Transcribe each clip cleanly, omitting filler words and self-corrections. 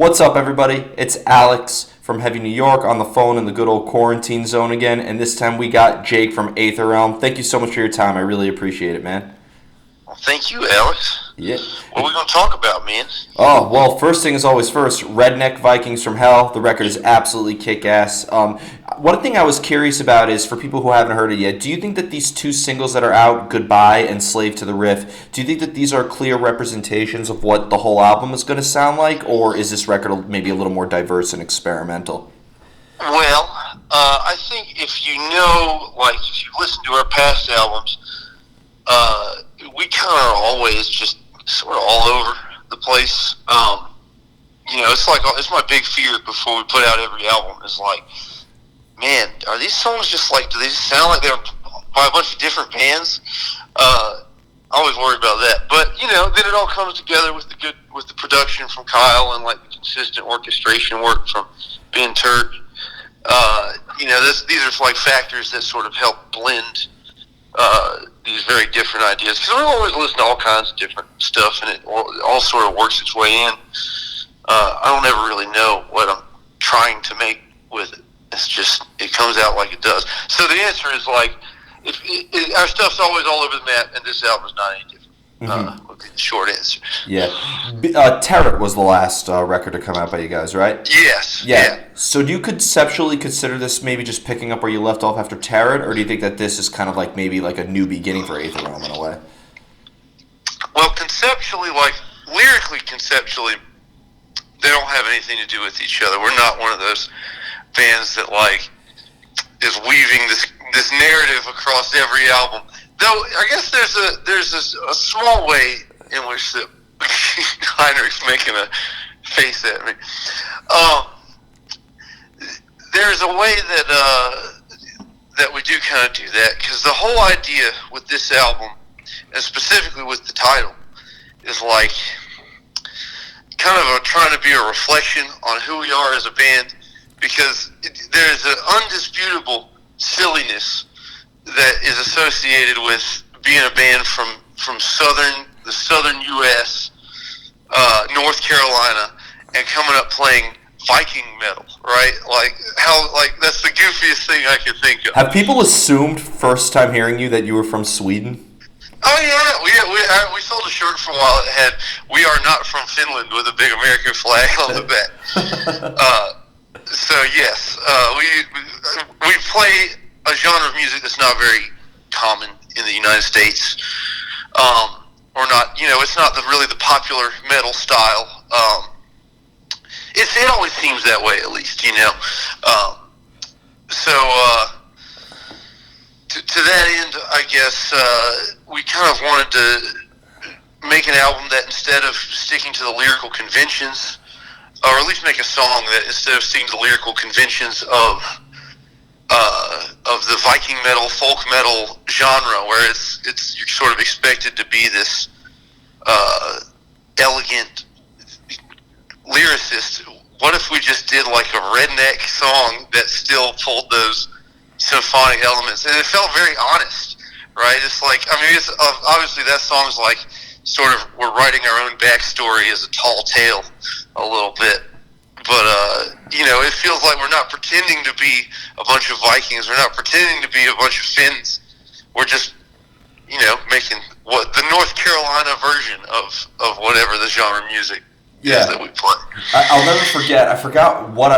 What's up, everybody? It's Alex from Heavy New York on the phone in the good old quarantine zone again, and this time we got Jake from Aether Realm. Thank you so much for your time. I really appreciate it, man. Well, thank you, Alex. Yeah. What are we going to talk about, man? Oh, well, first thing is always first. Redneck Vikings from Hell. The record is absolutely kick-ass. One thing I was curious about is, for people who haven't heard it yet, do you think that these two singles that are out, Goodbye and Slave to the Riff, do you think that these are clear representations of what the whole album is going to sound like, or is this record maybe a little more diverse and experimental? Well, I think if you know, like, if you've listened to our past albums, we kind of are always just sort of all over the place. It's my big fear before we put out every album is like, man, are these songs just like, do they just sound like they're by a bunch of different bands? I always worry about that. But, then it all comes together with the production from Kyle and like the consistent orchestration work from Ben Turk. These are like factors that sort of help blend these very different ideas, because we always listen to all kinds of different stuff, and it all sort of works its way in. I don't ever really know what I'm trying to make with it. It's just, it comes out like it does. So the answer is like, our stuff's always all over the map, and this album's not any different. Would be the short answer. Yeah. Terror was the last record to come out by you guys, right? Yes. Yeah. So do you conceptually consider this maybe just picking up where you left off after Terror, or do you think that this is kind of like maybe like a new beginning for Aether Realm in a way? Well, lyrically conceptually, they don't have anything to do with each other. We're not one of those bands that like is weaving this narrative across every album. Though I guess there's a small way in which the Heinrich's making a face at me. There's a way that we do kind of do that, because the whole idea with this album, and specifically with the title, is like kind of trying to be a reflection on who we are as a band, because there's an undisputable silliness that is associated with being a band from the southern U.S., North Carolina, and coming up playing Viking metal, right? That's the goofiest thing I could think of. Have people assumed first time hearing you that you were from Sweden? Oh yeah, we sold a shirt for a while that had "We are not from Finland" with a big American flag on the back. So yes, we play a genre of music that's not very common in the United States, or not. It's not really the popular metal style. It always seems that way, at least. To that end, I guess we kind of wanted to make an album that, instead of sticking to the lyrical conventions, or at least make a song that, instead of sticking to the lyrical conventions of the Viking metal, folk metal genre, where you're sort of expected to be this elegant lyricist, what if we just did like a redneck song that still pulled those symphonic elements? And it felt very honest, right? It's like, it's obviously that song's like sort of, we're writing our own backstory as a tall tale a little bit. But, it feels like we're not pretending to be a bunch of Vikings. We're not pretending to be a bunch of Finns. We're just, making the North Carolina version of whatever the genre music is that we play. I'll never forget. I forgot what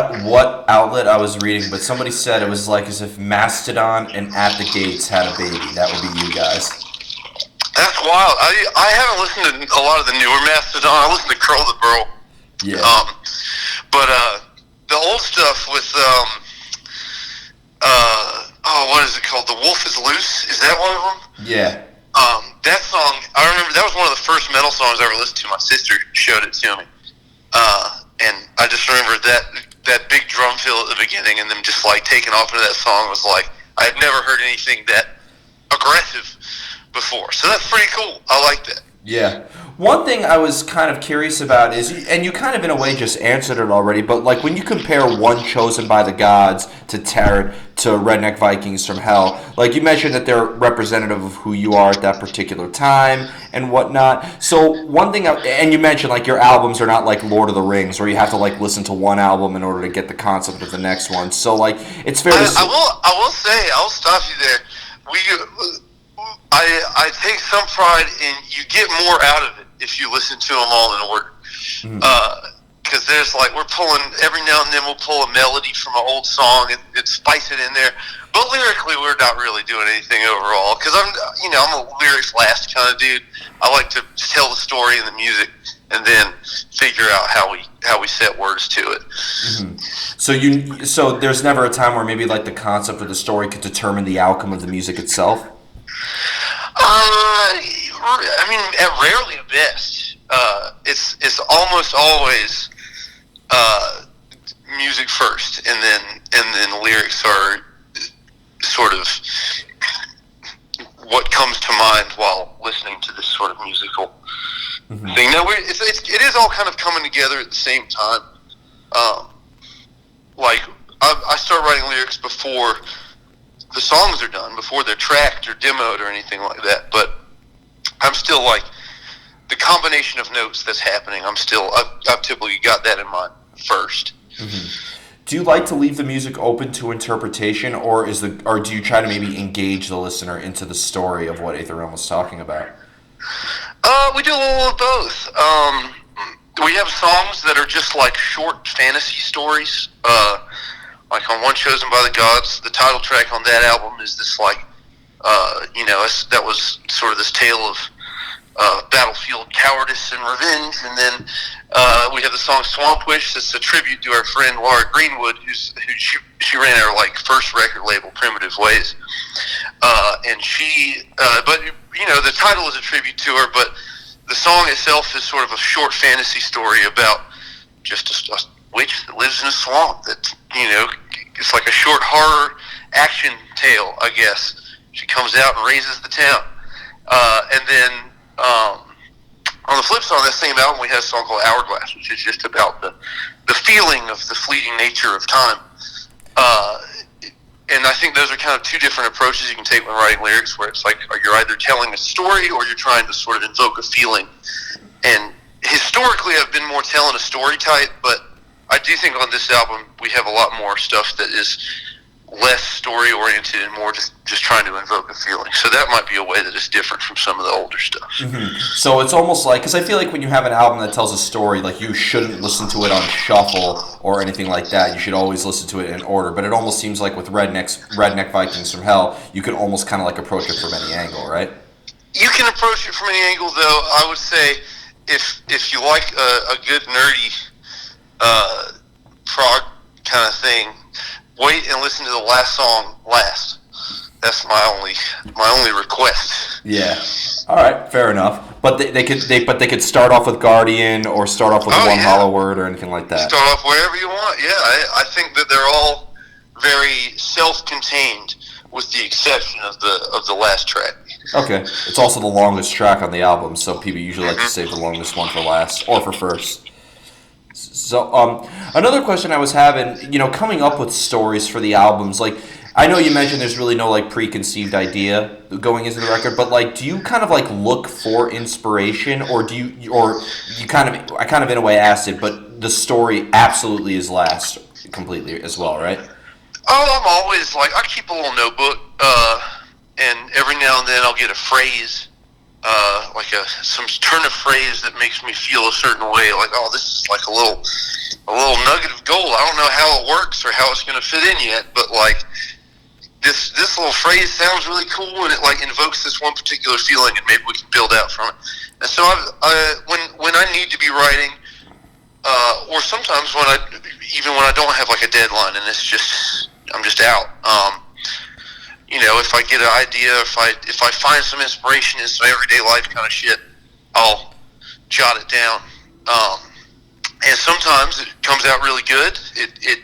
outlet I was reading, but somebody said it was like as if Mastodon and At the Gates had a baby. That would be you guys. That's wild. I haven't listened to a lot of the newer Mastodon. I listened to Curl the Burl. Yeah. But the old stuff with what is it called? The Wolf is Loose. Is that one of them? Yeah. That song, I remember that was one of the first metal songs I ever listened to. My sister showed it to me, and I just remember that big drum fill at the beginning, and them just like taking off into that song was like, I had never heard anything that aggressive before. So that's pretty cool. I like that. Yeah. One thing I was kind of curious about is, and you kind of in a way just answered it already, but like when you compare One Chosen by the Gods to Tarot to Redneck Vikings from Hell, like you mentioned that they're representative of who you are at that particular time and whatnot. So one thing, and you mentioned like your albums are not like Lord of the Rings, where you have to like listen to one album in order to get the concept of the next one. So like it's fair to say. I will say, I'll stop you there. I take some pride in you get more out of it if you listen to them all in order. Because there's like, we're pulling, every now and then we'll pull a melody from an old song and spice it in there. But lyrically, we're not really doing anything overall. Because I'm a lyrics last kind of dude. I like to tell the story and the music and then figure out how we set words to it. So there's never a time where maybe like the concept of the story could determine the outcome of the music itself? I mean, rarely at best. It's almost always music first, and then lyrics are sort of what comes to mind while listening to this sort of musical thing. Now, it is all kind of coming together at the same time. Like I start writing lyrics before the songs are done, before they're tracked or demoed or anything like that. But I'm still like the combination of notes that's happening. I've typically got that in mind first. Do you like to leave the music open to interpretation, or do you try to maybe engage the listener into the story of what Aether Realm was talking about? We do a little of both. We have songs that are just like short fantasy stories. Like on One Chosen by the Gods, the title track on that album is this like, that was sort of this tale of battlefield cowardice and revenge. And then we have the song Swamp Wish. That's a tribute to our friend Laura Greenwood, who she ran our like first record label, Primitive Ways. And but the title is a tribute to her, but the song itself is sort of a short fantasy story about just a witch that lives in a swamp. That it's like a short horror action tale, I guess. She comes out and raises the town. And then on the flip side of that same album, we have a song called Hourglass, which is just about the feeling of the fleeting nature of time. And I think those are kind of two different approaches you can take when writing lyrics, where it's like you're either telling a story or you're trying to sort of invoke a feeling. And historically, I've been more telling a story type, but I do think on this album we have a lot more stuff that is less story-oriented and more just trying to invoke a feeling. So that might be a way that is different from some of the older stuff. So it's almost like, because I feel like when you have an album that tells a story, like you shouldn't listen to it on shuffle or anything like that. You should always listen to it in order. But it almost seems like with Redneck Vikings from Hell, you can almost kind of like approach it from any angle, right? You can approach it from any angle, though. I would say if you like a good nerdy prog kind of thing, wait and listen to the last song last. That's my only request. Yeah. All right. Fair enough. But they could start off with Guardian or start off with One Hollow Word or anything like that. Start off wherever you want. Yeah. I think that they're all very self-contained, with the exception of the last track. Okay. It's also the longest track on the album, so people usually like to save the longest one for last or for first. So, another question I was having, coming up with stories for the albums, like, I know you mentioned there's really no, like, preconceived idea going into the record, but, like, do you kind of, like, look for inspiration, or I kind of in a way asked it, but the story absolutely is last completely as well, right? Oh, I'm always, like, I keep a little notebook, and every now and then I'll get a phrase, like some turn of phrase that makes me feel a certain way, like, oh, this is like a little nugget of gold. I don't know how it works or how it's going to fit in yet, but like this little phrase sounds really cool, and it like invokes this one particular feeling, and maybe we can build out from it. And so when I need to be writing, or sometimes when I don't have like a deadline and I'm just out. If I get an idea, if I find some inspiration in some everyday life kind of shit, I'll jot it down. And sometimes it comes out really good. It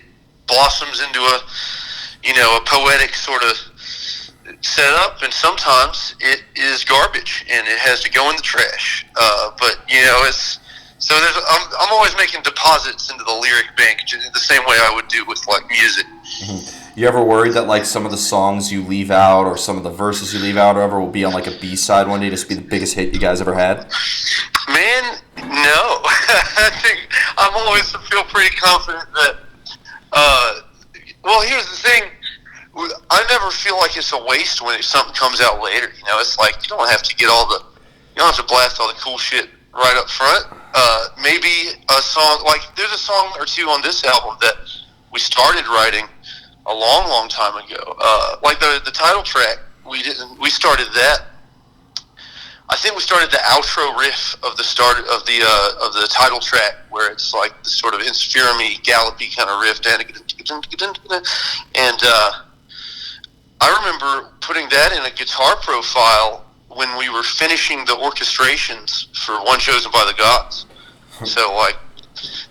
blossoms into a poetic sort of set up, and sometimes it is garbage and it has to go in the trash. But it's so I'm always making deposits into the lyric bank the same way I would do with like music. Mm-hmm. You ever worried that like some of the songs you leave out or some of the verses you leave out or whatever will be on like a B-side one day, just be the biggest hit you guys ever had? Man, no. I think I'm always feel pretty confident that. Well, here's the thing. I never feel like it's a waste when something comes out later. It's like you don't have to get you don't have to blast all the cool shit right up front. Maybe a song like there's a song or two on this album that we started writing a long, long time ago. Like the title track, we started that. I think we started the outro riff of the start of the title track, where it's like this sort of Inspiramy, gallopy kind of riff, and I remember putting that in a guitar profile when we were finishing the orchestrations for One Chosen by the Gods. So like,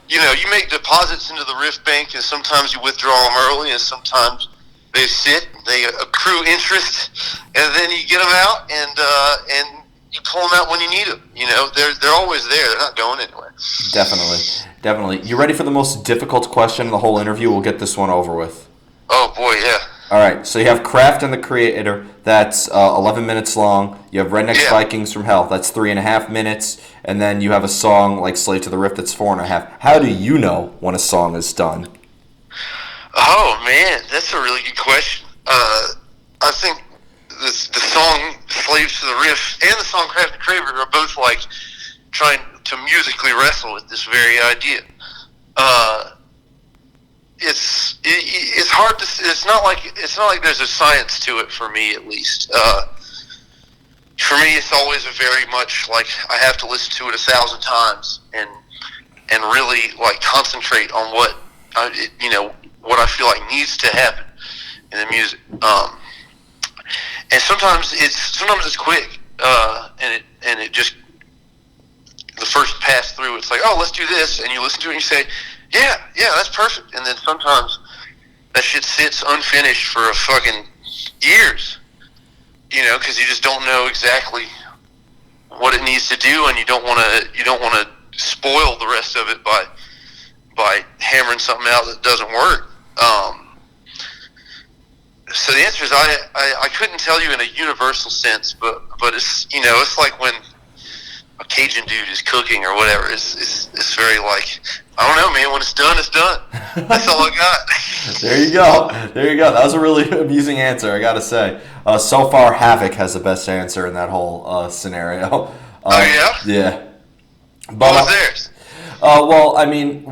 you make deposits into the riff bank, and sometimes you withdraw them early, and sometimes they sit, they accrue interest, and then you get them out and you pull them out when you need them. They're always there. They're not going anywhere. Definitely. You ready for the most difficult question in the whole interview? We'll get this one over with. Oh boy, yeah. All right. So you have Craft and the Creator. That's 11 minutes long. You have Redneck Vikings from Hell. That's 3.5 minutes. And then you have a song like Slave to the Riff. That's 4.5. How do you know when a song is done? Oh man, that's a really good question. I think the song Slave to the Riff and the song Craft and Creator are both like trying to musically wrestle with this very idea. It's hard to. It's not like there's a science to it for me, at least. For me, it's always a very much like I have to listen to it 1,000 times and really like concentrate on what I feel like needs to happen in the music. And sometimes it's quick, and it just the first pass through. It's like, oh, let's do this, and you listen to it and you say, yeah, that's perfect. And then sometimes that shit sits unfinished for a fucking years, because you just don't know exactly what it needs to do, and you don't want to spoil the rest of it by hammering something out that doesn't work. So the answer is I couldn't tell you in a universal sense, but it's it's like when a Cajun dude is cooking or whatever. It's very like, I don't know, man. When it's done, it's done. That's all I got. There you go. That was a really amusing answer, I gotta say. So far, Havoc has the best answer in that whole scenario. Oh yeah. Yeah. What was theirs? Well, I mean,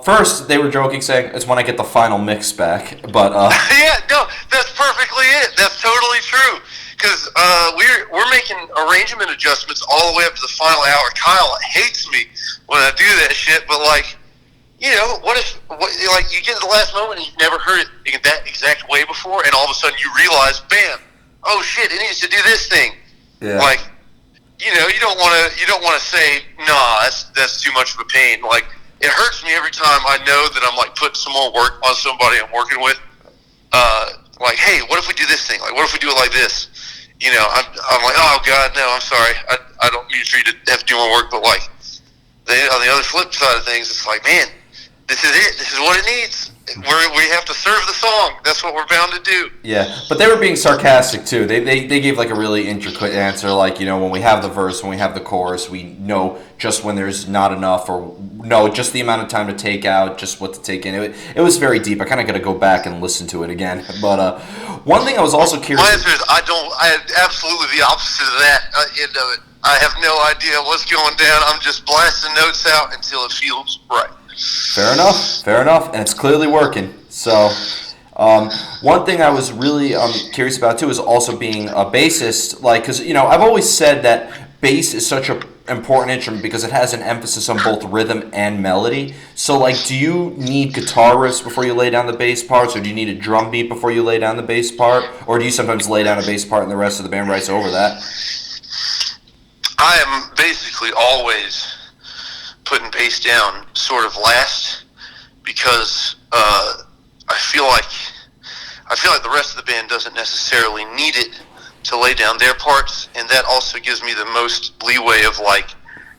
first they were joking, saying it's when I get the final mix back. But yeah, no, that's perfectly it. That's totally true. Because we're making arrangement adjustments all the way up to the final hour. Kyle hates me when I do that shit, but like, what if you get to the last moment and you've never heard it in that exact way before, and all of a sudden you realize, bam, oh shit, it needs to do this thing. Yeah. Like, you don't want to say, nah, that's too much of a pain. Like, it hurts me every time I know that I'm like putting some more work on somebody I'm working with. Like, hey, what if we do this thing? Like, what if we do it like this? I'm like, oh God, no, I'm sorry. I don't mean for you to have to do more work, but like, on the other flip side of things, it's like, man, this is it. This is what it needs. We have to serve the song. That's what we're bound to do. Yeah, but they were being sarcastic too. They gave like a really intricate answer, like, when we have the verse, when we have the chorus, we know just when there's not enough, or no, just the amount of time to take out, just what to take in. It was very deep. I kind of got to go back and listen to it again. But one thing I was also curious. My answer is I had absolutely the opposite of that. I have no idea what's going down. I'm just blasting notes out until it feels right. Fair enough, and it's clearly working. So, one thing I was really curious about too is also being a bassist, like, because I've always said that bass is such an important instrument because it has an emphasis on both rhythm and melody. So, like, do you need guitar riffs before you lay down the bass parts, or do you need a drum beat before you lay down the bass part, or do you sometimes lay down a bass part and the rest of the band writes over that? I am basically always putting bass down sort of last, because I I feel like the rest of the band doesn't necessarily need it to lay down their parts, and that also gives me the most leeway of like,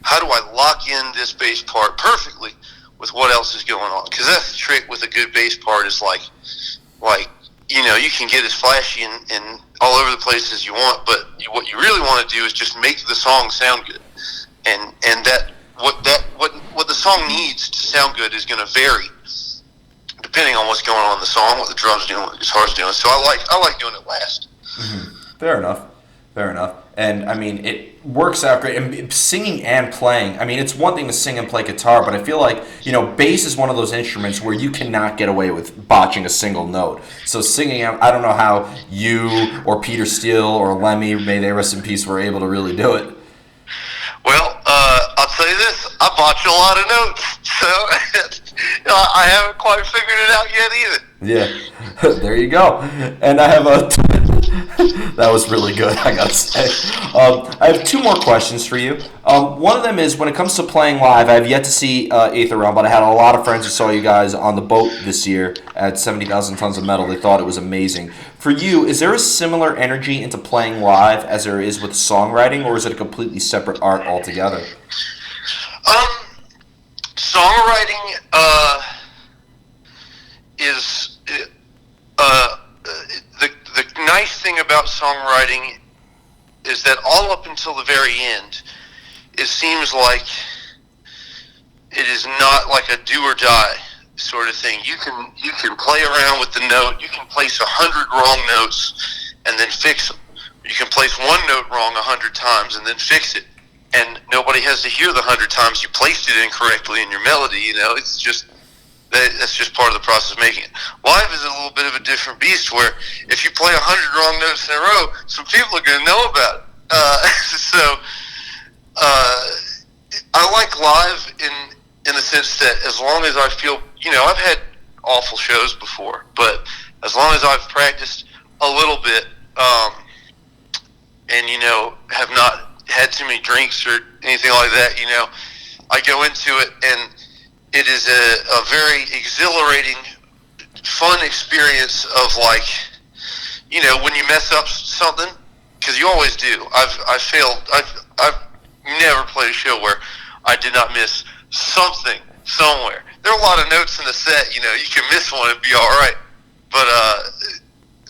how do I lock in this bass part perfectly with what else is going on? Because that's the trick with a good bass part is like you can get as flashy and all over the place as you want, but what you really want to do is just make the song sound good, and that what the song needs to sound good is going to vary depending on what's going on in the song, what the drums doing, what the guitar's doing. So I like doing it last. Mm-hmm. Fair enough. And I mean, it works out great. And singing and playing, I mean, it's one thing to sing and play guitar, but I feel like, bass is one of those instruments where you cannot get away with botching a single note. So singing, I don't know how you or Peter Steele or Lemmy, may they rest in peace, were able to really do it. Well, I'll tell you this, I botch a lot of notes, so I haven't quite figured it out yet either. Yeah, there you go. And I have that was really good, I gotta say. I have two more questions for you. One of them is, when it comes to playing live, I have yet to see Aether Realm, but I had a lot of friends who saw you guys on the boat this year at 70,000 Tons of Metal. They thought it was amazing. For you, is there a similar energy into playing live as there is with songwriting, or is it a completely separate art altogether? Songwriting is the nice thing about songwriting is that all up until the very end, it seems like it is not like a do or die sort of thing. You can play around with the note. You can place 100 wrong notes and then fix them. You can place one note wrong 100 times and then fix it, and nobody has to hear the 100 times you placed it incorrectly in your melody. It's just that's just part of the process of making it. Live is a little bit of a different beast, where if you play 100 wrong notes in a row, some people are going to know about it. So I like live in the sense that as long as I feel, I've had awful shows before, but as long as I've practiced a little bit, and have not had too many drinks or anything like that, I go into it, and it is a very exhilarating, fun experience of like, when you mess up something, because you always do. I've never played a show where I did not miss something somewhere. There are a lot of notes in the set, you can miss one and be all right. But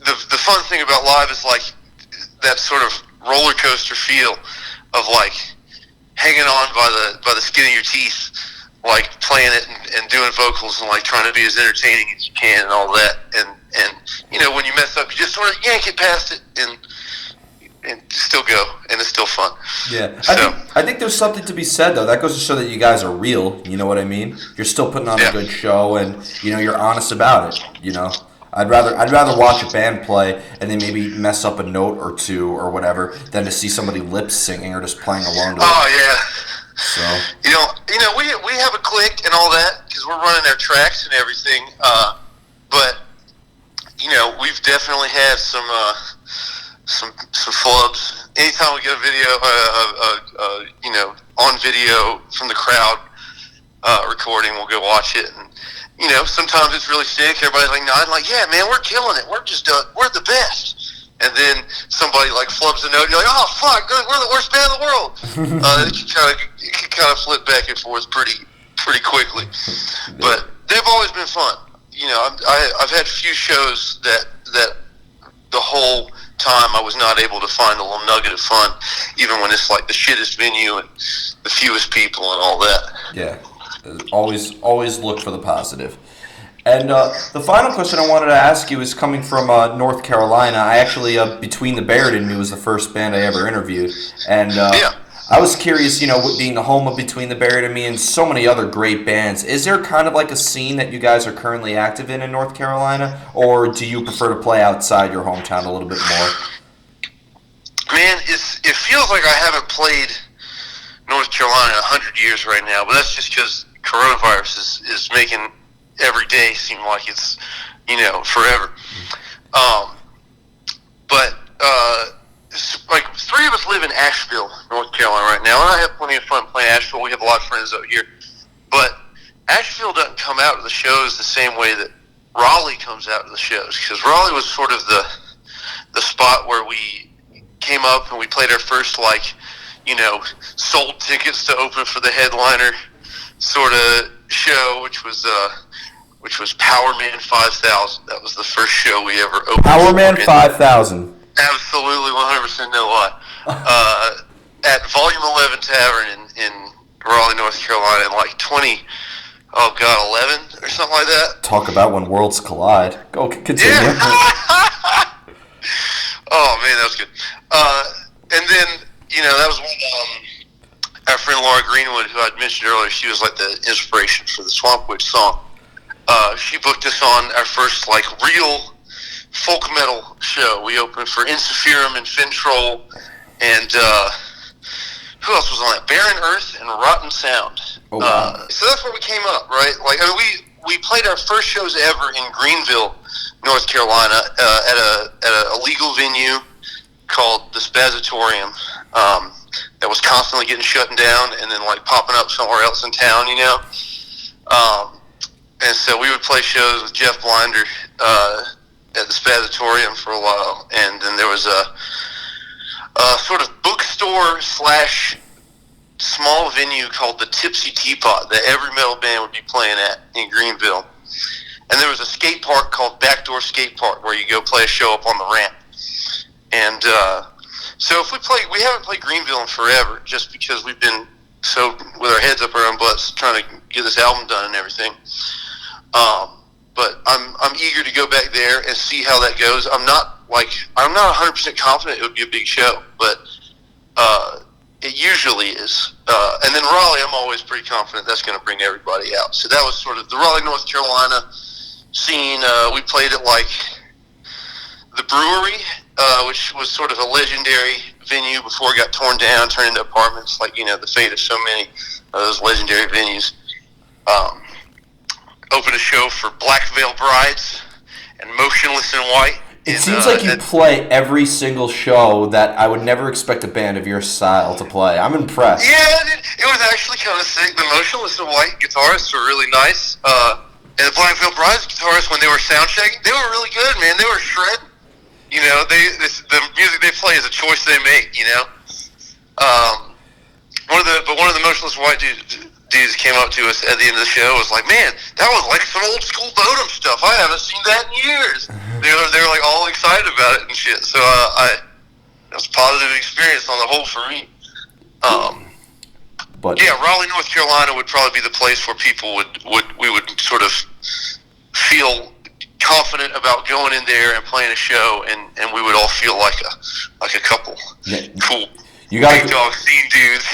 the fun thing about live is like that sort of roller coaster feel of like hanging on by the skin of your teeth, like playing it and doing vocals and like trying to be as entertaining as you can and all that. And when you mess up, you just sort of yank it past it and still go, and it's still fun. Yeah, so, I think there's something to be said, though. That goes to show that you guys are real. You know what I mean? You're still putting on a good show, and you're honest about it. I'd rather watch a band play and then maybe mess up a note or two or whatever than to see somebody lip singing or just playing along to it. Oh yeah. So we have a clique and all that because we're running our tracks and everything. But we've definitely had some flubs. Anytime we get a video, on video from the crowd recording, we'll go watch it. And sometimes it's really sick. Everybody's like nodding, like, "Yeah, man, we're killing it. We're just we're the best." And then somebody like flubs a note, and you're like, "Oh fuck, we're the worst band in the world." It can kind of flip back and forth pretty quickly. But they've always been fun. I've had a few shows that the whole time I was not able to find a little nugget of fun, even when it's like the shittest venue and the fewest people and all that. Yeah, always look for the positive. And the final question I wanted to ask you is coming from North Carolina. I actually, Between the Buried in Me was the first band I ever interviewed. And I was curious, being the home of Between the Buried in Me and so many other great bands, is there kind of like a scene that you guys are currently active in North Carolina? Or do you prefer to play outside your hometown a little bit more? Man, it feels like I haven't played North Carolina in 100 years right now, but that's just because coronavirus is making every day seem like it's, forever. But like three of us live in Asheville, North Carolina right now, and I have plenty of fun playing Asheville. We have a lot of friends out here. But Asheville doesn't come out to the shows the same way that Raleigh comes out to the shows, because Raleigh was sort of the spot where we came up and we played our first, like, sold tickets to open for the headliner sort of show, which was Power Man 5000. That was the first show we ever opened. Power Man 5000. Absolutely, 100% no lie. At Volume 11 Tavern in Raleigh, North Carolina, in like 11 or something like that. Talk about when worlds collide. Go continue. Yeah. Oh man, that was good. And then that was when our friend Laura Greenwood, who I'd mentioned earlier, she was like the inspiration for the Swamp Witch song. She booked us on our first like real folk metal show. We opened for Insiferum and Fintroll, and who else was on that? Barren Earth and Rotten Sound. Oh, wow. So that's where we came up, right? Like, I mean, we played our first shows ever in Greenville, North Carolina, at a legal venue called the Spazatorium, that was constantly getting shut down and then like popping up somewhere else in town, and so we would play shows with Jeff Blinder at the Spazatorium for a while, and then there was a sort of bookstore / small venue called the Tipsy Teapot that every metal band would be playing at in Greenville. And there was a skate park called Backdoor Skate Park where you go play a show up on the ramp. And so if we haven't played Greenville in forever, just because we've been so with our heads up our own butts trying to get this album done and everything. But I'm eager to go back there and see how that goes. I'm not 100% confident it would be a big show, but it usually is. And then Raleigh, I'm always pretty confident that's going to bring everybody out. So that was sort of the Raleigh, North Carolina scene. We played at like the Brewery, which was sort of a legendary venue before it got torn down, turned into apartments, like, the fate of so many of those legendary venues. Opened a show for Black Veil Brides and Motionless in White. It seems like you play every single show that I would never expect a band of your style to play. I'm impressed. Yeah, it was actually kind of sick. The Motionless in White guitarists were really nice. And the Black Veil Brides guitarists, when they were sound checking, they were really good, man. They were shredding. The music they play is a choice they make, One of the Motionless in White dudes came up to us at the end of the show was like, man, that was like some old school Bodum stuff. I haven't seen that in years. They were like all excited about it and shit. So it was a positive experience on the whole for me. But yeah, Raleigh, North Carolina would probably be the place where people we would sort of feel confident about going in there and playing a show, and we would all feel like a couple cool big dog scene dudes.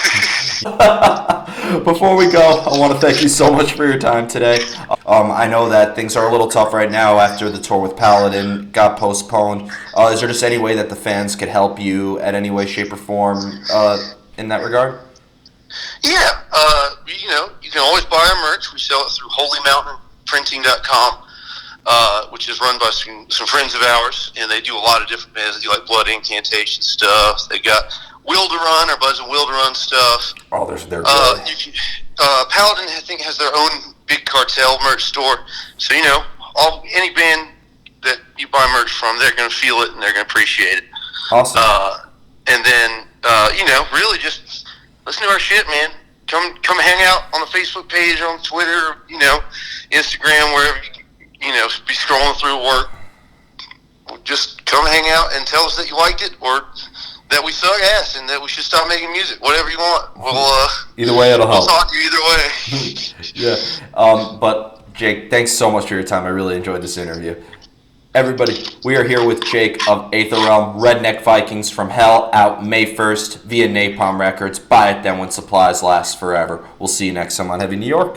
Before we go, I want to thank you so much for your time today. I know that things are a little tough right now after the tour with Paladin got postponed. Is there just any way that the fans could help you at any way, shape, or form in that regard? Yeah, you can always buy our merch. We sell it through holymountainprinting.com, which is run by some friends of ours, and they do a lot of different bands. They do like blood incantation stuff. They got Wilderun, our buds of Wilderun stuff. Oh, they're good. Paladin, I think, has their own big cartel merch store. So, any band that you buy merch from, they're going to feel it and they're going to appreciate it. Awesome. And then, really just listen to our shit, man. Come hang out on the Facebook page, on Twitter, Instagram, wherever you be scrolling through work. Just come hang out and tell us that you liked it, or that we suck ass and that we should stop making music. Whatever you want. We'll either way, it'll help. We'll talk to you either way. Yeah. But Jake, thanks so much for your time. I really enjoyed this interview. Everybody, we are here with Jake of Aether Realm, Redneck Vikings from Hell, out May 1st via Napalm Records. Buy it then when supplies last forever. We'll see you next time on Heavy New York.